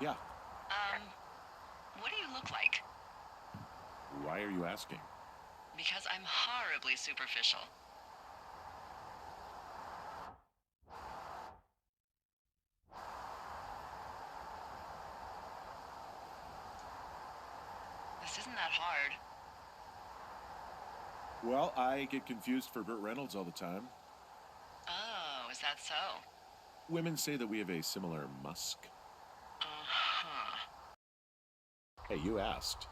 Yeah. Um, what do you look like? Why are you asking? Because I'm horribly superficial. This isn't that hard. Well, I get confused for Burt Reynolds all the time. Oh, is that so? Women say that we have a similar musk. Uh-huh. Hey, you asked.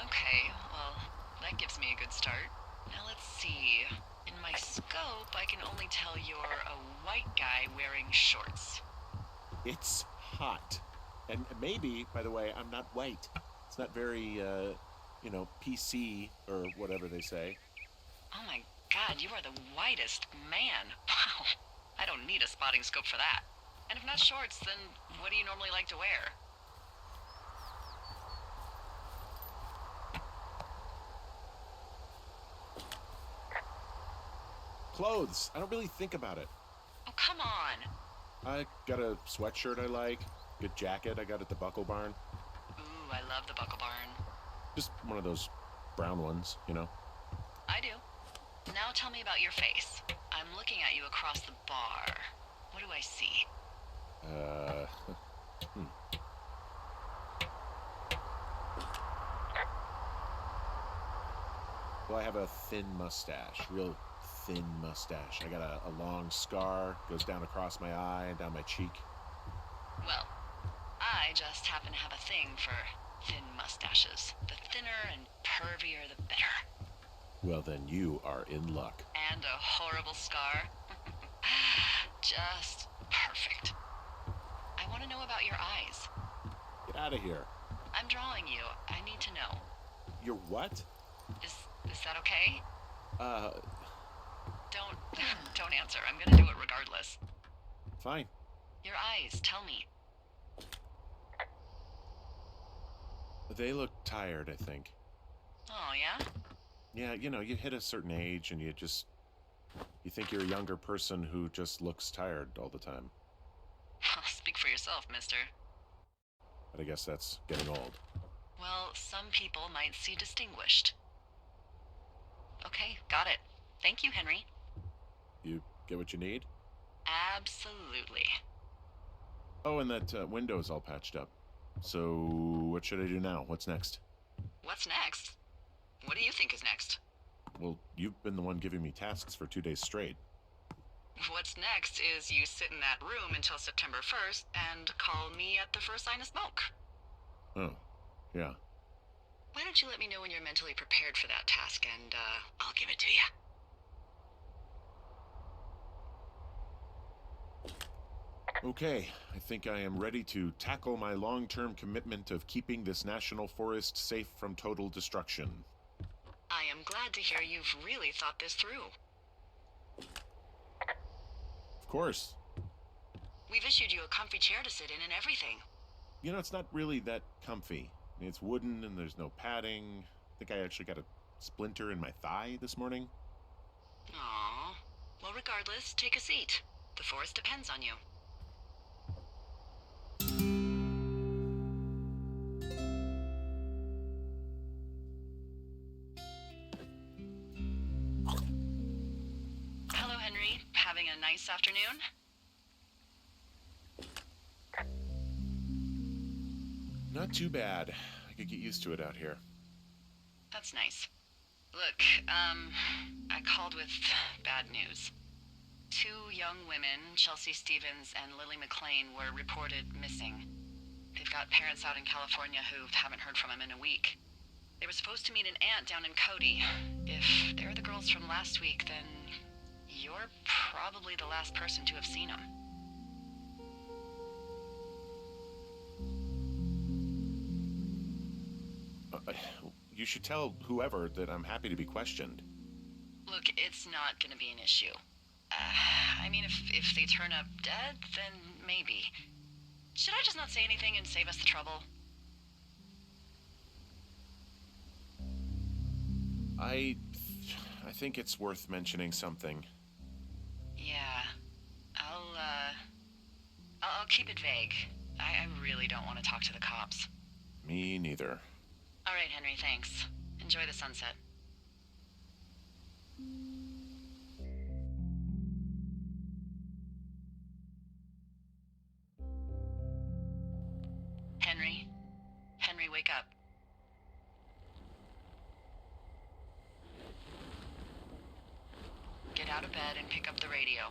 Okay, well, that gives me a good start. Now let's see. In my scope, I can only tell you're a white guy wearing shorts. It's hot. And maybe, by the way, I'm not white. It's not very, PC or whatever they say. Oh my god, you are the whitest man. Wow. I don't need a spotting scope for that. And if not shorts, then what do you normally like to wear? Clothes. I don't really think about it. Oh, come on. I got a sweatshirt I like. Good jacket I got at the Buckle Barn. Ooh, I love the Buckle Barn. Just one of those brown ones, you know? I do. Now tell me about your face. I'm looking at you across the bar. What do I see? Hmm. Well, I have a thin mustache, real thin mustache. I got a long scar, goes down across my eye and down my cheek. Well, I just happen to have a thing for thin mustaches. The thinner and pervier, the better. Well, then you are in luck. And a horrible scar. Just perfect. I want to know about your eyes. Get out of here. I'm drawing you. I need to know. You're what? Is that okay? Uh, Don't answer. I'm gonna do it regardless. Fine. Your eyes, tell me. They look tired, I think. Oh, yeah? Yeah, you hit a certain age and you think you're a younger person who just looks tired all the time. Speak for yourself, mister. But I guess that's getting old. Well, some people might see distinguished. Okay, got it. Thank you, Henry. You get what you need? Absolutely. Oh, and that window's all patched up. So, what should I do now? What's next? What's next? What do you think is next? Well, you've been the one giving me tasks for 2 days straight. What's next is you sit in that room until September 1st and call me at the first sign of smoke. Oh, yeah. Why don't you let me know when you're mentally prepared for that task and, I'll give it to you. Okay, I think I am ready to tackle my long-term commitment of keeping this national forest safe from total destruction. I am glad to hear you've really thought this through. Of course. We've issued you a comfy chair to sit in and everything. It's not really that comfy. It's wooden and there's no padding. I think I actually got a splinter in my thigh this morning. Aww. Well, regardless, take a seat. The forest depends on you. Hello, Henry. Having a nice afternoon? Not too bad. I could get used to it out here. That's nice. Look, I called with bad news. 2 young women, Chelsea Stevens and Lily McLean, were reported missing. They've got parents out in California who haven't heard from them in a week. They were supposed to meet an aunt down in Cody. If they're the girls from last week, then you're probably the last person to have seen them. You should tell whoever that I'm happy to be questioned. Look, it's not gonna be an issue. I mean, if they turn up dead, then maybe. Should I just not say anything and save us the trouble? I think it's worth mentioning something. Yeah. I'll keep it vague. I really don't want to talk to the cops. Me neither. All right, Henry, thanks. Enjoy the sunset. Henry? Henry, wake up. Get out of bed and pick up the radio.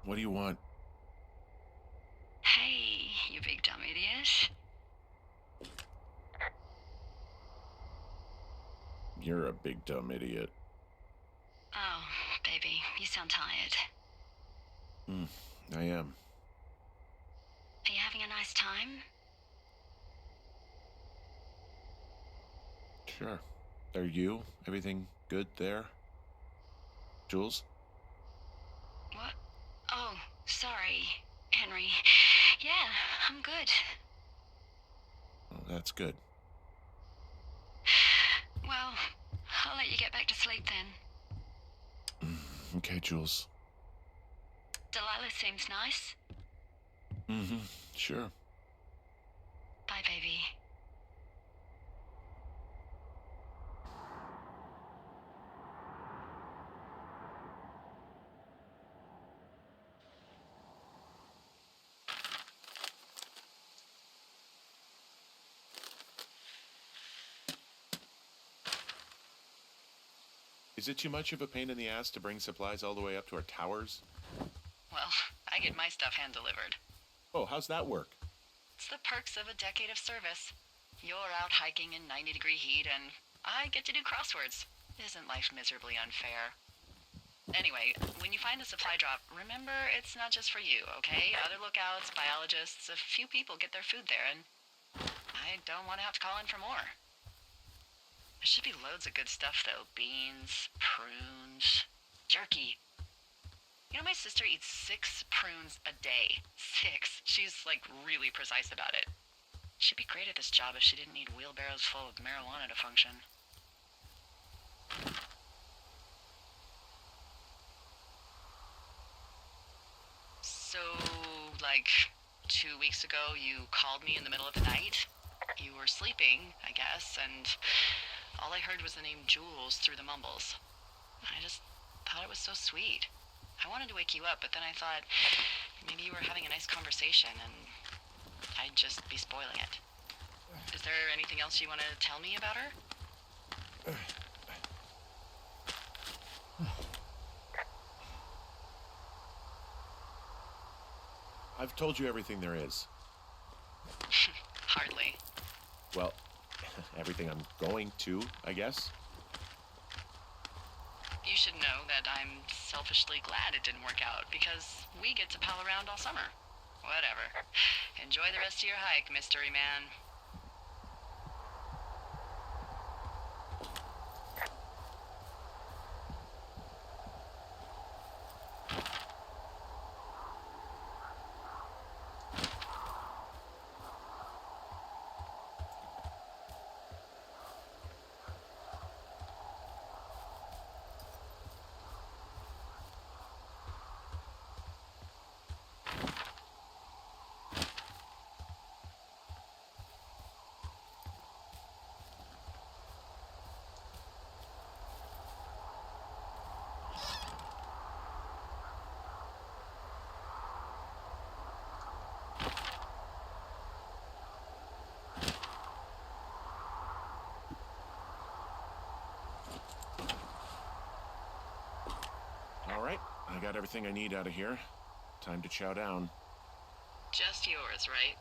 What do you want? Hey, you big dumb idiot. You're a big dumb idiot. Oh, baby, you sound tired. I am. Are you having a nice time? Sure. Are you? Everything good there? Jules? What? Oh, sorry, Henry. Yeah, I'm good. Oh, that's good. Well, I'll let you get back to sleep then. Okay, Jules. Delilah seems nice. Sure. Bye, baby. Is it too much of a pain in the ass to bring supplies all the way up to our towers? Well, I get my stuff hand-delivered. Oh, how's that work? It's the perks of a decade of service. You're out hiking in 90-degree heat, and I get to do crosswords. Isn't life miserably unfair? Anyway, when you find a supply drop, remember it's not just for you, okay? Other lookouts, biologists, a few people get their food there, and I don't want to have to call in for more. There should be loads of good stuff, though. Beans, prunes, jerky. You know, my sister eats 6 prunes a day. 6. She's, like, really precise about it. She'd be great at this job if she didn't need wheelbarrows full of marijuana to function. So, like, 2 weeks ago, you called me in the middle of the night? You were sleeping, I guess, and all I heard was the name Jules through the mumbles. I just thought it was so sweet. I wanted to wake you up, but then I thought maybe you were having a nice conversation and I'd just be spoiling it. Is there anything else you want to tell me about her? I've told you everything there is. Hardly. Well, everything I'm going to, I guess. You should know that I'm selfishly glad it didn't work out because we get to pal around all summer. Whatever. Enjoy the rest of your hike, mystery man. All right, I got everything I need out of here. Time to chow down. Just yours, right?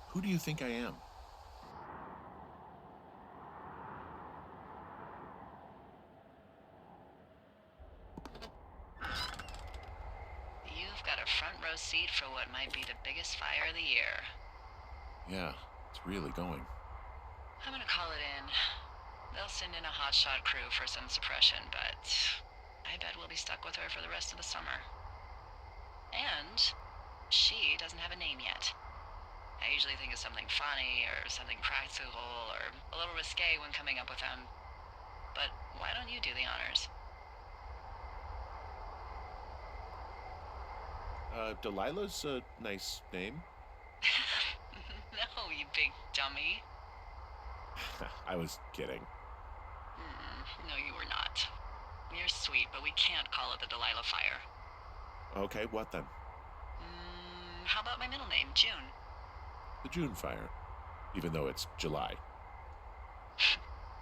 Who do you think I am? You've got a front row seat for what might be the biggest fire of the year. Yeah, it's really going. I'm gonna call it in. They'll send in a hotshot crew for some suppression, but I bet we'll be stuck with her for the rest of the summer. And she doesn't have a name yet. I usually think of something funny or something practical or a little risque when coming up with them. But why don't you do the honors? Delilah's a nice name. No, you big dummy. I was kidding. No, you were not. You're sweet, but we can't call it the Delilah Fire. Okay, what then? How about my middle name, June? The June Fire, even though it's July.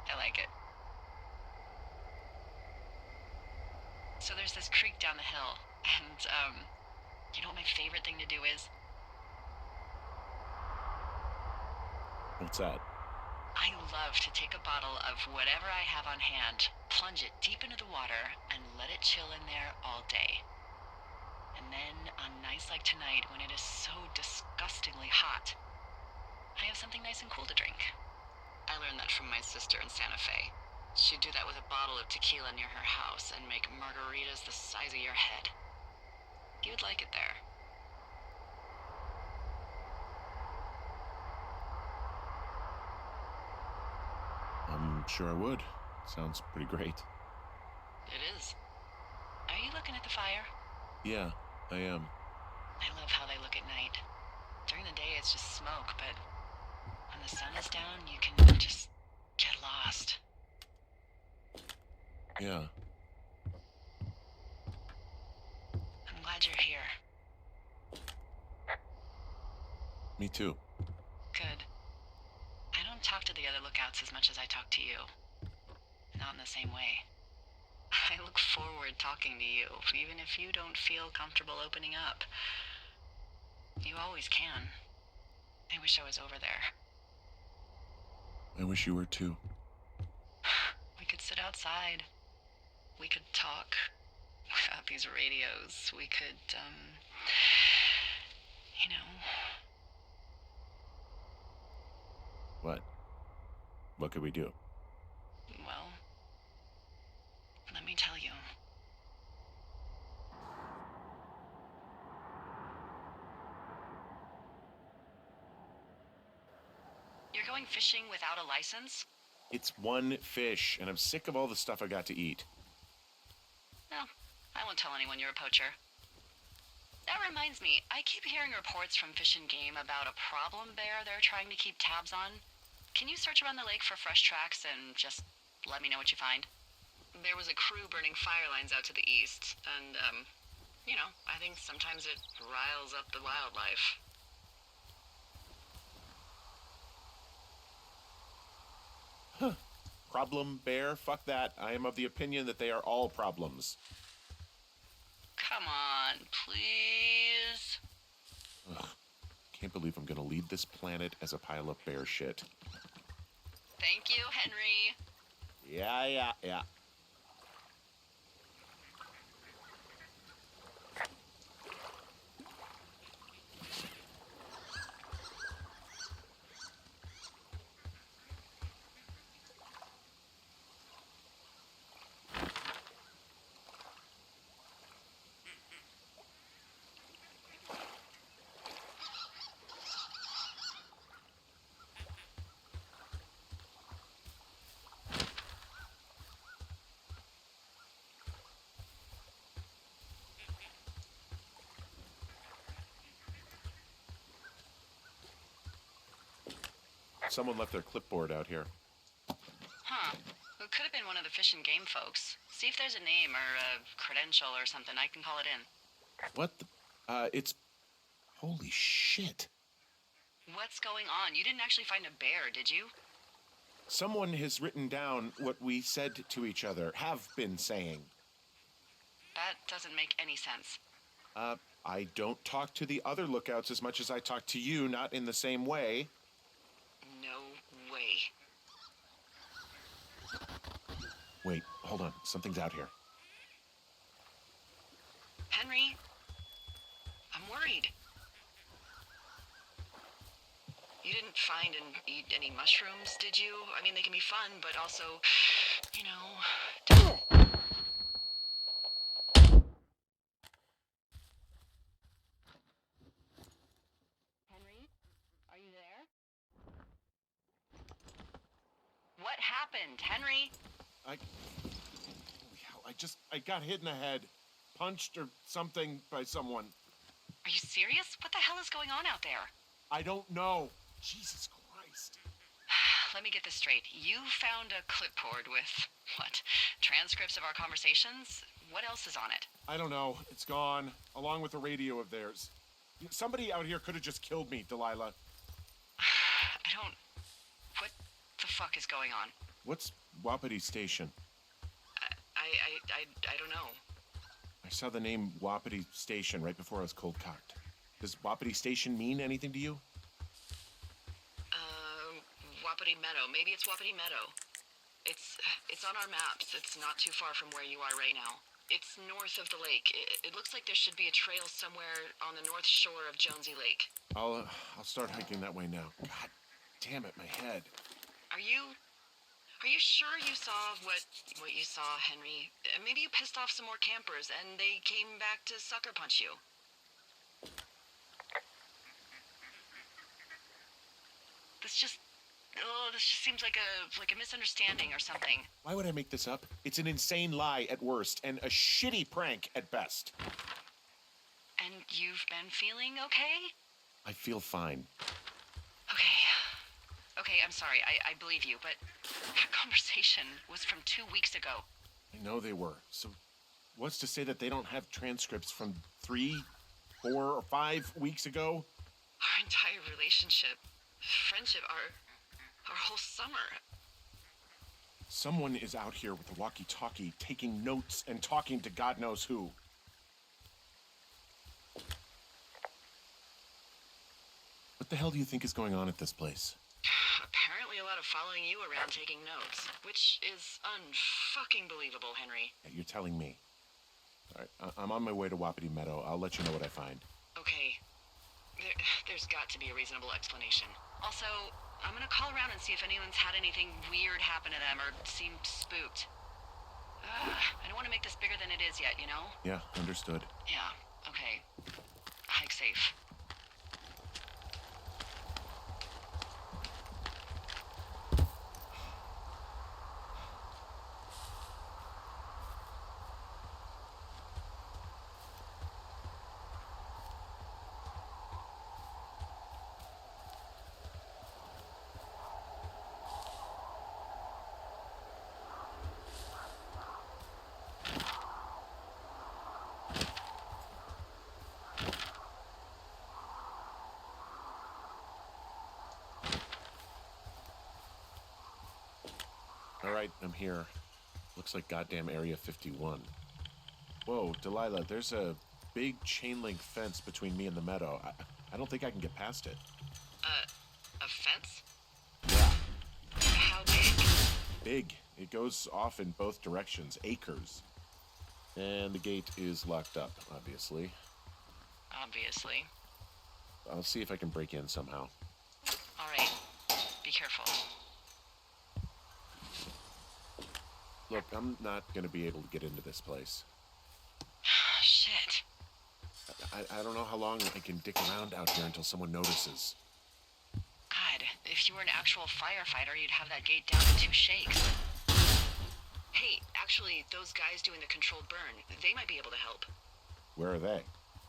I like it. So there's this creek down the hill, and, you know what my favorite thing to do is? What's that? I love to take a bottle of whatever I have on hand, plunge it deep into the water, and let it chill in there all day. And then, on nights like tonight, when it is so disgustingly hot, I have something nice and cool to drink. I learned that from my sister in Santa Fe. She'd do that with a bottle of tequila near her house and make margaritas the size of your head. You'd like it there. I'm sure I would. Sounds pretty great. It is. Are you looking at the fire? Yeah, I am. I love how they look at night. During the day, it's just smoke, but when the sun is down, you can just get lost. Yeah. I'm glad you're here. Me too. Good. I don't talk to the other lookouts as much as I talk to you. Not in the same way. I look forward talking to you, even if you don't feel comfortable opening up. You always can. I wish I was over there. I wish you were too. We could sit outside. We could talk without these radios. We could, you know. What? What could we do? Well, let me tell you. You're going fishing without a license? It's one fish, and I'm sick of all the stuff I got to eat. No, I won't tell anyone you're a poacher. That reminds me, I keep hearing reports from Fish and Game about a problem bear they're trying to keep tabs on. Can you search around the lake for fresh tracks and just let me know what you find? There was a crew burning fire lines out to the east, and, you know, I think sometimes it riles up the wildlife. Huh. Problem bear? Fuck that. I am of the opinion that they are all problems. Come on, please. Ugh. Can't believe I'm gonna leave this planet as a pile of bear shit. Thank you, Henry. Yeah. Someone left their clipboard out here. Huh. It could have been one of the Fish and Game folks. See if there's a name or a credential or something. I can call it in. What the? It's... Holy shit. What's going on? You didn't actually find a bear, did you? Someone has written down what we said to each other, have been saying. That doesn't make any sense. I don't talk to the other lookouts as much as I talk to you, not in the same way. No way. Wait, hold on. Something's out here. Henry, I'm worried. You didn't find and eat any mushrooms, did you? I mean, they can be fun, but also, you know... Henry, are you there? What happened, Henry? Holy hell, I got hit in the head. Punched or something by someone. Are you serious? What the hell is going on out there? I don't know. Jesus Christ. Let me get this straight. You found a clipboard with, what, transcripts of our conversations? What else is on it? I don't know. It's gone, along with the radio of theirs. Somebody out here could have just killed me, Delilah. What the fuck is going on? What's Wapiti Station? I don't know. I saw the name Wapiti Station right before I was cold cocked. Does Wapiti Station mean anything to you? Wapiti Meadow. Maybe it's Wapiti Meadow. It's on our maps. It's not too far from where you are right now. It's north of the lake. It looks like there should be a trail somewhere on the north shore of Jonesy Lake. I'll start hiking that way now. God damn it, my head. Are you sure you saw what you saw, Henry? Maybe you pissed off some more campers and they came back to sucker punch you. This just seems like a misunderstanding or something. Why would I make this up? It's an insane lie at worst and a shitty prank at best. And you've been feeling okay? I feel fine. Okay, I'm sorry. I believe you, but that conversation was from 2 weeks ago. I know they were. So what's to say that they don't have transcripts from 3, 4, or 5 weeks ago? Our entire relationship, friendship, our whole summer. Someone is out here with a walkie-talkie taking notes and talking to God knows who. What the hell do you think is going on at this place? Apparently a lot of following you around taking notes, which is unfucking believable, Henry. Yeah, you're telling me. All right, I'm on my way to Wapiti Meadow. I'll let you know what I find. Okay. There's got to be a reasonable explanation. Also, I'm gonna call around and see if anyone's had anything weird happen to them or seemed spooked. I don't want to make this bigger than it is yet, you know? Yeah, understood. Yeah, okay. Hike safe. All right, I'm here. Looks like goddamn Area 51. Whoa, Delilah, there's a big chain link fence between me and the meadow. I don't think I can get past it. A fence? Yeah, How big? big. It goes off in both directions, acres. And the gate is locked up, obviously. Obviously. I'll see if I can break in somehow. All right. Be careful. Look, I'm not gonna be able to get into this place. Shit. I don't know how long I can dick around out here until someone notices. God, if you were an actual firefighter, you'd have that gate down in 2 shakes. Hey, actually, those guys doing the controlled burn, they might be able to help. Where are they?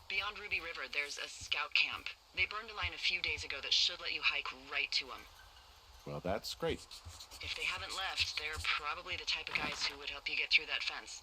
Beyond Ruby River, there's a scout camp. They burned a line a few days ago that should let you hike right to them. Well, that's great. If they haven't left, they're probably the type of guys who would help you get through that fence.